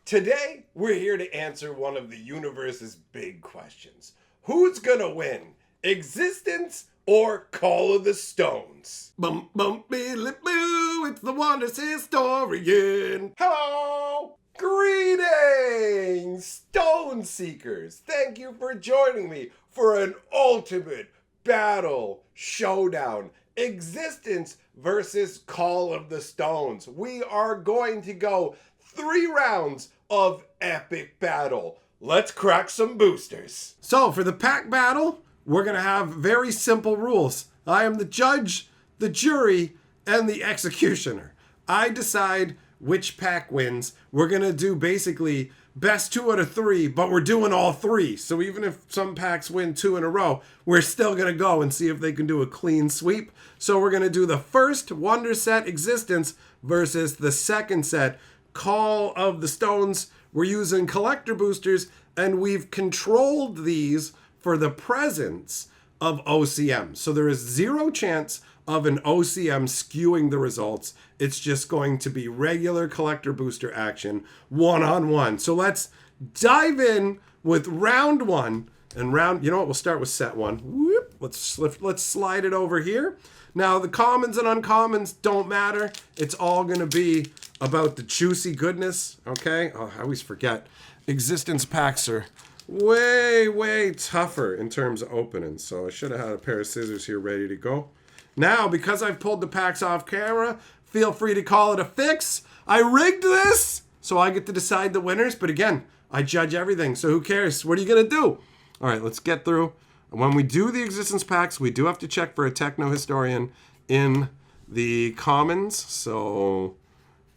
Today, we're here to answer one of the universe's big questions. Who's gonna win? Existence or Call of the Stones? Bum bum billy boo, it's the Wonders Historian. Hello! Greetings, Stone Seekers! Thank you for joining me for an ultimate battle showdown. Existence versus Call of the Stones. We are going to go 3 rounds of epic battle. Let's crack some boosters. So for the pack battle, we're going to have very simple rules. I am the judge, the jury, and the executioner. I decide which pack wins. We're going to do basically best 2 out of 3, but we're doing all 3. So even if some packs win 2 in a row, we're still going to go and see if they can do a clean sweep. So we're going to do the first Wonder set Existence versus the second set Call of the Stones. We're using collector boosters, and we've controlled these for the presence of OCM. So there is 0 chance of an OCM skewing the results. It's just going to be regular collector booster action, one-on-one. So let's dive in with round 1. And you know what? We'll start with set 1. Whoop. Let's slide it over here. Now, the commons and uncommons don't matter. It's all going to be about the juicy goodness, okay? Oh, I always forget. Existence packs are way tougher in terms of opening. So I should have had a pair of scissors here ready to go. Now, because I've pulled the packs off camera, feel free to call it a fix. I rigged this, so I get to decide the winners. But again, I judge everything, so who cares? What are you going to do? All right, let's get through. When we do the Existence packs, we do have to check for a Techno Historian in the commons. So,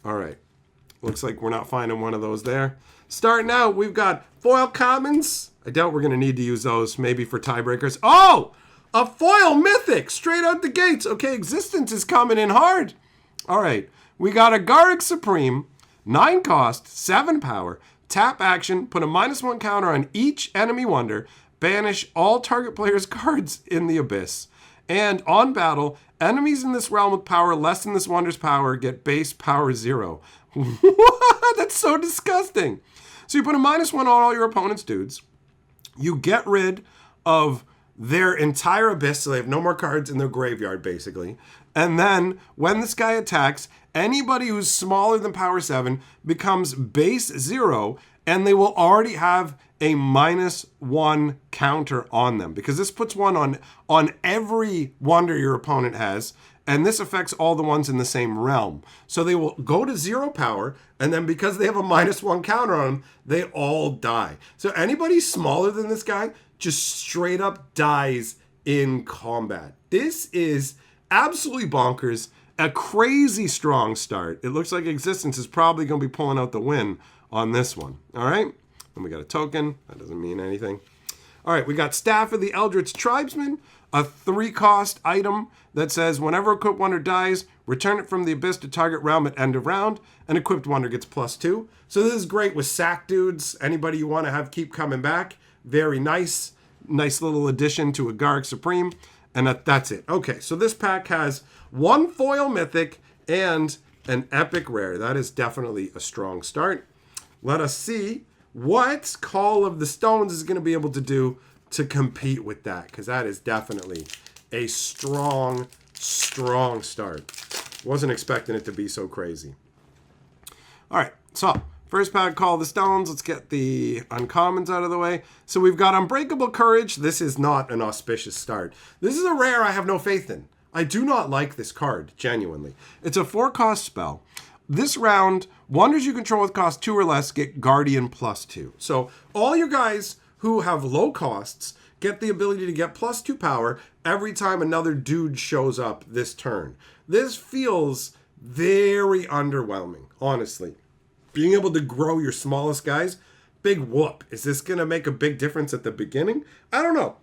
all right. Looks like we're not finding one of those there. Starting out, we've got foil commons. I doubt we're going to need to use those, maybe for tiebreakers. Oh, a foil mythic straight out the gates. Okay, Existence is coming in hard. All right, we got a Garrick Supreme, 9 cost, 7 power, tap action, put a -1 counter on each enemy wonder, banish all target player's cards in the abyss. And on battle, enemies in this realm with power less than this wonder's power get base power 0. What? That's so disgusting. So you put a -1 on all your opponent's dudes. You get rid of their entire abyss, so they have no more cards in their graveyard, basically. And then, when this guy attacks, anybody who's smaller than power 7 becomes base 0, and they will already have a -1 counter on them, because this puts 1 on every wonder your opponent has, and this affects all the ones in the same realm. So they will go to 0 power, and then because they have a -1 counter on them, they all die. So anybody smaller than this guy just straight up dies in combat. This is absolutely bonkers. A crazy strong start. It looks like Existence is probably going to be pulling out the win on this one. All right? And we got a token. That doesn't mean anything. All right, we got Staff of the Eldritch Tribesman, a 3-cost item that says whenever equipped wonder dies, return it from the abyss to target realm at end of round, and equipped wonder gets +2. So this is great with sack dudes. Anybody you want to have keep coming back. Very nice. Nice little addition to a Garrick Supreme. And that's it. Okay, so this pack has 1 foil mythic and an epic rare. That is definitely a strong start. Let us see what Call of the Stones is going to be able to do to compete with that, because that is definitely a strong start. Wasn't expecting it to be so crazy. All right, so first pack, Call of the Stones. Let's get the uncommons out of the way. So we've got Unbreakable Courage. This is not an auspicious start. This is a rare I have no faith in. I do not like this card, genuinely. It's a 4-cost spell. This round, wonders you control with cost 2 or less get Guardian +2. So all your guys who have low costs get the ability to get +2 power every time another dude shows up this turn. This feels very underwhelming, honestly. Being able to grow your smallest guys, big whoop. Is this going to make a big difference at the beginning? I don't know.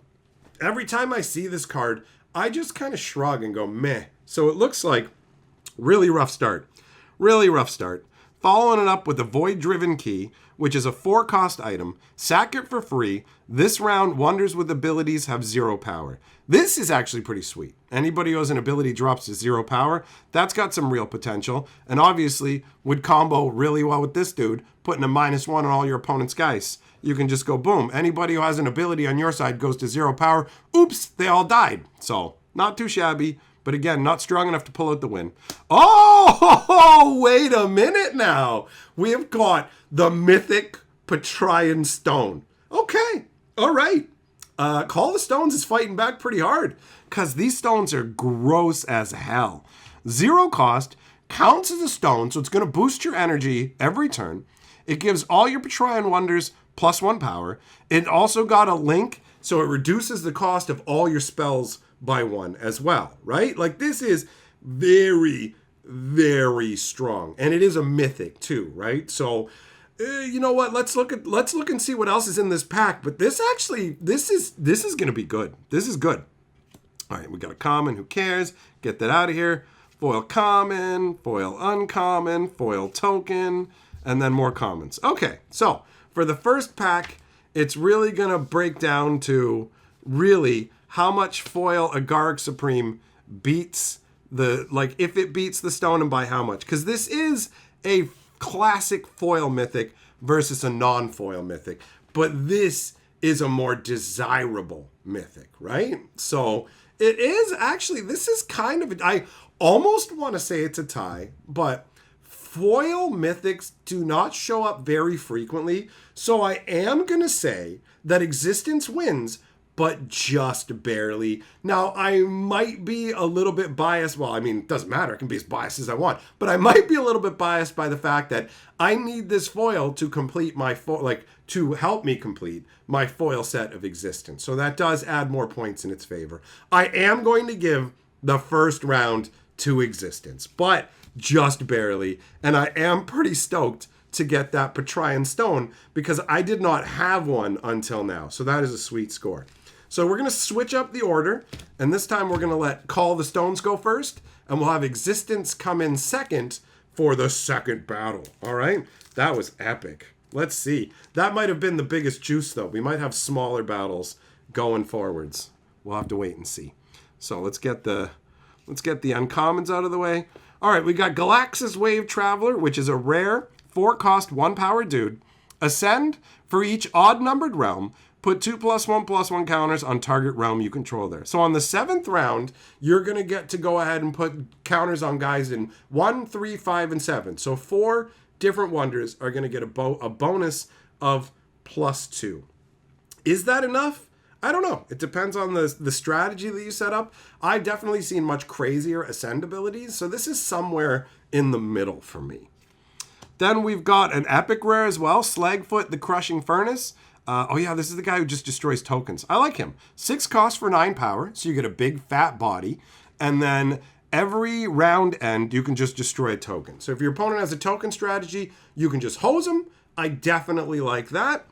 Every time I see this card, I just kind of shrug and go, meh. So it looks like really rough start. Really rough start. Following it up with the Void-Driven Key, which is a 4-cost item. Sack it for free. This round, wonders with abilities have 0 power. This is actually pretty sweet. Anybody who has an ability drops to 0 power, that's got some real potential. And obviously would combo really well with this dude. putting a -1 on all your opponent's guys. You can just go boom. Anybody who has an ability on your side goes to 0 power. Oops, they all died. So not too shabby, but again, not strong enough to pull out the win. Oh, wait a minute now. We have got the mythic Petrian Stone. Okay, all right. Call the Stones is fighting back pretty hard because these stones are gross as hell. 0 cost, counts as a stone, so it's going to boost your energy every turn. It gives all your Petrian Wonders +1 power. It also got a link, so it reduces the cost of all your spells by 1 as well, right? Like this is very, very strong, and it is a mythic too, right? So, you know what? Let's look and see what else is in this pack. But this is going to be good. This is good. All right, we got a common. Who cares? Get that out of here. Foil common, foil uncommon, foil token, and then more commons. Okay, so for the first pack, it's really going to break down to really how much foil Agaric Supreme beats if it beats the stone and by how much. Because this is a classic foil mythic versus a non-foil mythic. But this is a more desirable mythic, right? So it is actually, this is kind of, I almost want to say it's a tie, but foil mythics do not show up very frequently. So I am going to say that Existence wins, but just barely. Now, I might be a little bit biased. Well, I mean, it doesn't matter. I can be as biased as I want. But I might be a little bit biased by the fact that I need this foil to complete my to help me complete my foil set of Existence. So that does add more points in its favor. I am going to give the first round to Existence, but just barely. And I am pretty stoked to get that Petrian Stone because I did not have one until now. So that is a sweet score. So we're going to switch up the order, and this time we're going to let Call the Stones go first, and we'll have Existence come in second for the second battle. All right? That was epic. Let's see. That might have been the biggest juice, though. We might have smaller battles going forwards. We'll have to wait and see. So let's get the uncommons out of the way. All right, we got Galaxis Wave Traveler, which is a rare 4-cost 1-power dude. Ascend for each odd-numbered realm. Put 2+1/+1 counters on target realm you control there. So on the 7th round, you're going to get to go ahead and put counters on guys in 1, 3, 5, and 7. So 4 different wonders are going to get a bonus of +2. Is that enough? I don't know. It depends on the strategy that you set up. I've definitely seen much crazier Ascend abilities, so this is somewhere in the middle for me. Then we've got an epic rare as well, Slagfoot the Crushing Furnace. This is the guy who just destroys tokens. I like him. 6 cost for 9 power, so you get a big fat body. And then every round end, you can just destroy a token. So if your opponent has a token strategy, you can just hose them. I definitely like that.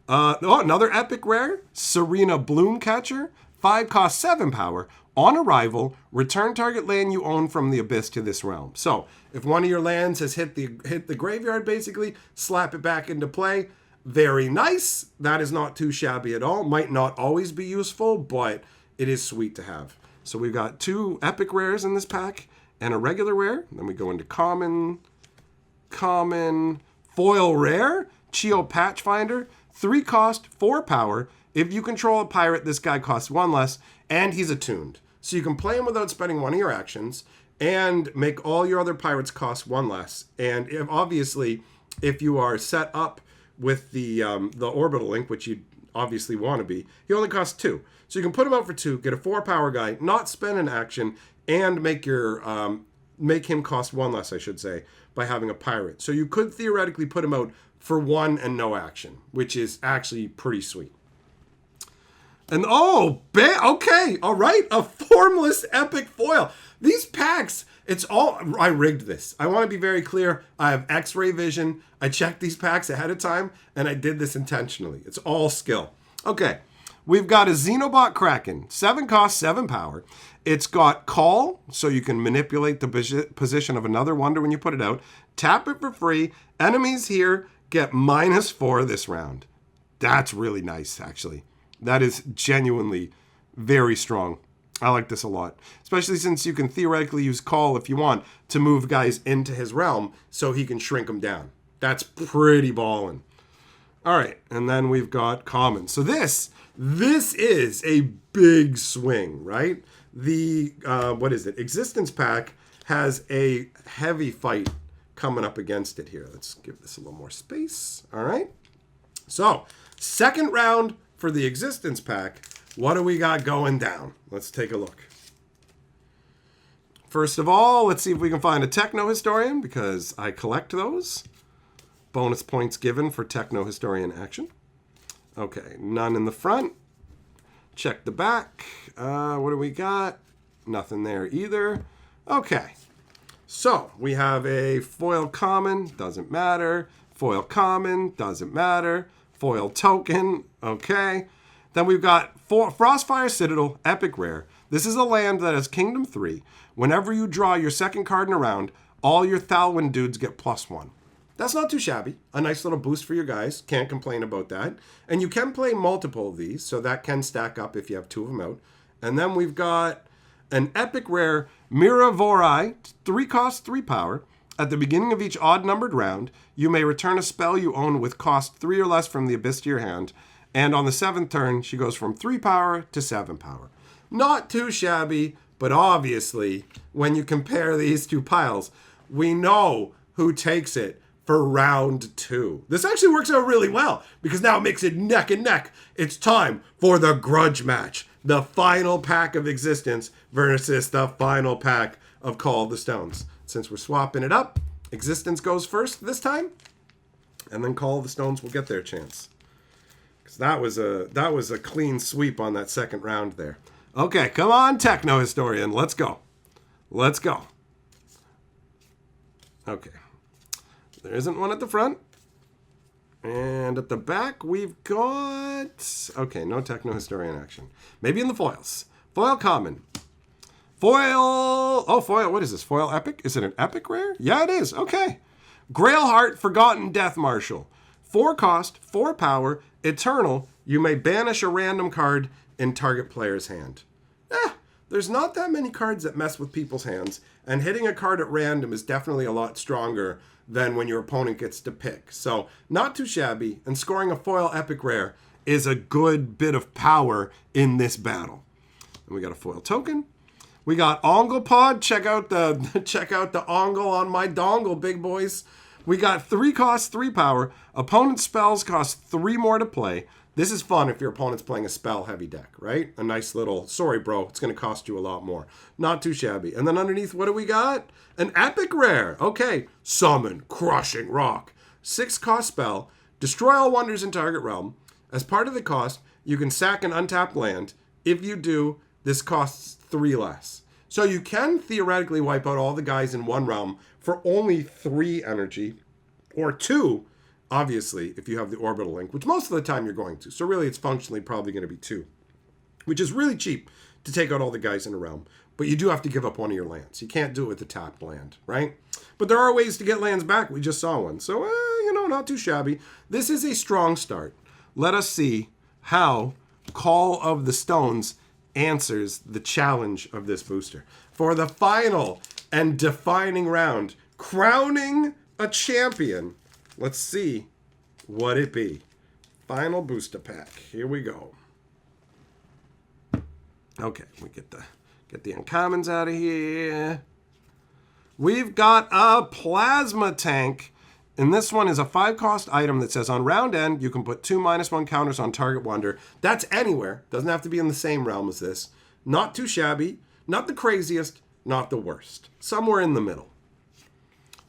Another epic rare, Serena Bloomcatcher. 5 cost 7 power. On arrival, return target land you own from the abyss to this realm. So if one of your lands has hit the graveyard, basically, slap it back into play. Very nice. That is not too shabby at all. Might not always be useful, but it is sweet to have. So we've got 2 epic rares in this pack and a regular rare. Then we go into common, foil rare, Chio Patchfinder, 3 cost, 4 power. If you control a pirate, this guy costs 1 less, and he's attuned. So you can play him without spending one of your actions and make all your other pirates cost 1 less. And if you are set up with the orbital link, which you obviously want to be, he only costs 2. So you can put him out for 2, get a 4-power guy, not spend an action, and make him cost 1 less, I should say, by having a pirate. So you could theoretically put him out for 1 and no action, which is actually pretty sweet. And okay, all right, a formless epic foil. These packs, I rigged this. I want to be very clear. I have X-ray vision. I checked these packs ahead of time, and I did this intentionally. It's all skill. Okay, we've got a Xenobot Kraken, 7 cost, 7 power. It's got call, so you can manipulate the position of another wonder when you put it out. Tap it for free. Enemies here get -4 this round. That's really nice, actually. That is genuinely very strong. I like this a lot, especially since you can theoretically use call if you want to move guys into his realm so he can shrink them down. That's pretty ballin'. All right, and then we've got common. So this is a big swing, right? The, what is it? Existence pack has a heavy fight coming up against it here. Let's give this a little more space. All right. So, second round for the existence pack. What do we got going down? Let's take a look. First of all, let's see if we can find a techno historian because I collect those. Bonus points given for techno historian action. Okay, none in the front. Check the back. What do we got? Nothing there either. Okay. So, we have a foil common, doesn't matter. Foil common, doesn't matter. Foil token, okay. Then we've got Frostfire Citadel, epic rare. This is a land that has Kingdom 3. Whenever you draw your second card in a round, all your Thalwyn dudes get +1. That's not too shabby. A nice little boost for your guys. Can't complain about that. And you can play multiple of these, so that can stack up if you have 2 of them out. And then we've got an epic rare Mira Vorai, 3 cost, 3 power. At the beginning of each odd-numbered round, you may return a spell you own with cost 3 or less from the abyss to your hand. And on the 7th turn, she goes from 3 power to 7 power. Not too shabby, but obviously, when you compare these two piles, we know who takes it for round 2. This actually works out really well because now it makes it neck and neck. It's time for the grudge match. The final pack of existence versus the final pack of Call of the Stones. Since we're swapping it up, existence goes first this time, and then Call of the Stones will get their chance. Because that was a clean sweep on that second round there. Okay, come on, Techno Historian. Let's go. Let's go. Okay. There isn't one at the front. And at the back, we've got... Okay, no Techno Historian action. Maybe in the foils. Foil common. Foil... Oh, foil. What is this? Foil epic? Is it an epic rare? Yeah, it is. Okay. Grailheart Forgotten Death Marshal. 4 cost, 4 power, eternal. You may banish a random card in target player's hand. There's not that many cards that mess with people's hands, and hitting a card at random is definitely a lot stronger than when your opponent gets to pick. So, not too shabby, and scoring a foil epic rare is a good bit of power in this battle. And we got a foil token. We got Ongle Pod. Check out the Ongle on my dongle, big boys. We got 3 costs, 3 power. Opponent spells cost 3 more to play. This is fun if your opponent's playing a spell-heavy deck, right? A nice little, sorry, bro, it's going to cost you a lot more. Not too shabby. And then underneath, what do we got? An epic rare. Okay. Summon Crushing Rock. 6 cost spell. Destroy all wonders in target realm. As part of the cost, you can sack an untapped land. If you do, this costs 3 less. So you can theoretically wipe out all the guys in one realm for only 3 energy, or 2, obviously, if you have the orbital link, which most of the time you're going to. So really, it's functionally probably going to be 2, which is really cheap to take out all the guys in a realm. But you do have to give up one of your lands. You can't do it with the tapped land, right? But there are ways to get lands back. We just saw one. So, not too shabby. This is a strong start. Let us see how Call of the Stones answers the challenge of this booster. For the final and defining round, crowning a champion, let's see what it be. Final booster pack. Here we go. Okay, we get the uncommons out of here. We've got a plasma tank. And this one is a 5-cost item that says on round end, you can put 2 -1 counters on target wonder. That's anywhere. Doesn't have to be in the same realm as this. Not too shabby. Not the craziest. Not the worst. Somewhere in the middle.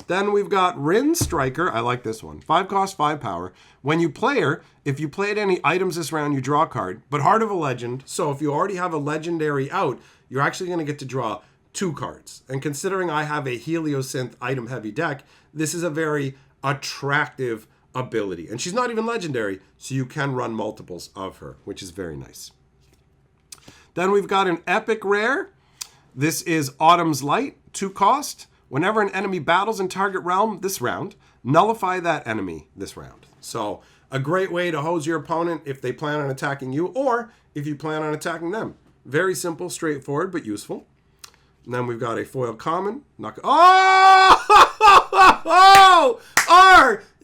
Then we've got Rin Striker. I like this one. 5 cost, 5 power. When you play her, if you played any items this round, you draw a card. But Heart of a Legend. So if you already have a legendary out, you're actually going to get to draw 2 cards. And considering I have a Heliosynth item heavy deck, this is a very attractive ability. And she's not even legendary, so you can run multiples of her, which is very nice. Then we've got an epic rare. This is Autumn's Light, 2 cost. Whenever an enemy battles in target realm this round, nullify that enemy this round. So a great way to hose your opponent if they plan on attacking you, or if you plan on attacking them. Very simple, straightforward, but useful. And then we've got a foil common. Oh!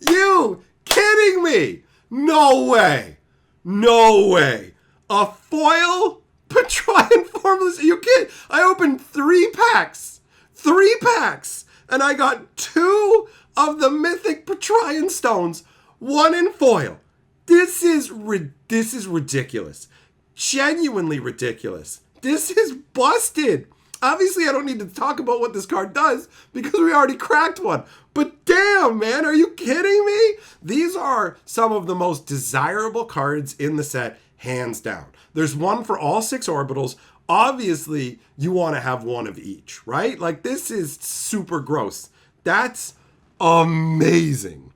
You kidding me? No way. No way. A foil Petronian Formless? Are you kidding? I opened 3 packs. 3 packs. And I got 2 of the mythic Petronian stones. 1 in foil. This is ridiculous. Genuinely ridiculous. This is busted. Obviously, I don't need to talk about what this card does because we already cracked one. But damn, man, are you kidding me? These are some of the most desirable cards in the set, hands down. There's one for all 6 orbitals. Obviously, you want to have one of each, right? Like, this is super gross. That's amazing.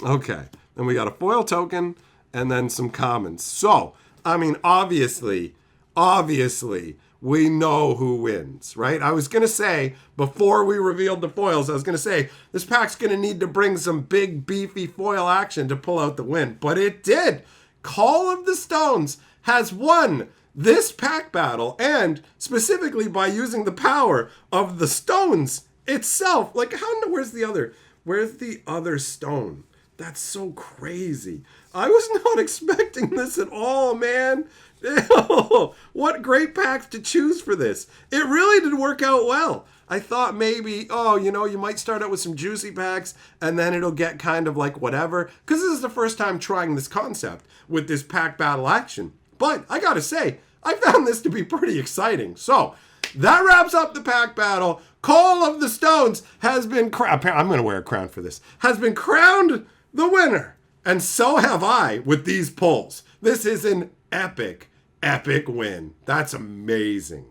Okay, then we got a foil token and then some commons. So, I mean, obviously, we know who wins, right? I was going to say, before we revealed the foils, I was going to say, this pack's going to need to bring some big, beefy foil action to pull out the win. But it did. Call of the Stones has won this pack battle, and specifically by using the power of the stones itself. Like, where's the other stone? That's so crazy. I was not expecting this at all, man. What great packs to choose for this. It really did work out well. I thought maybe, you might start out with some juicy packs and then it'll get kind of like whatever. Because this is the first time trying this concept with this pack battle action. But I gotta say, I found this to be pretty exciting. So, that wraps up the pack battle. Call of the Stones has been crowned. I'm going to wear a crown for this. Has been crowned the winner. And so have I with these pulls. This is an epic win. That's amazing.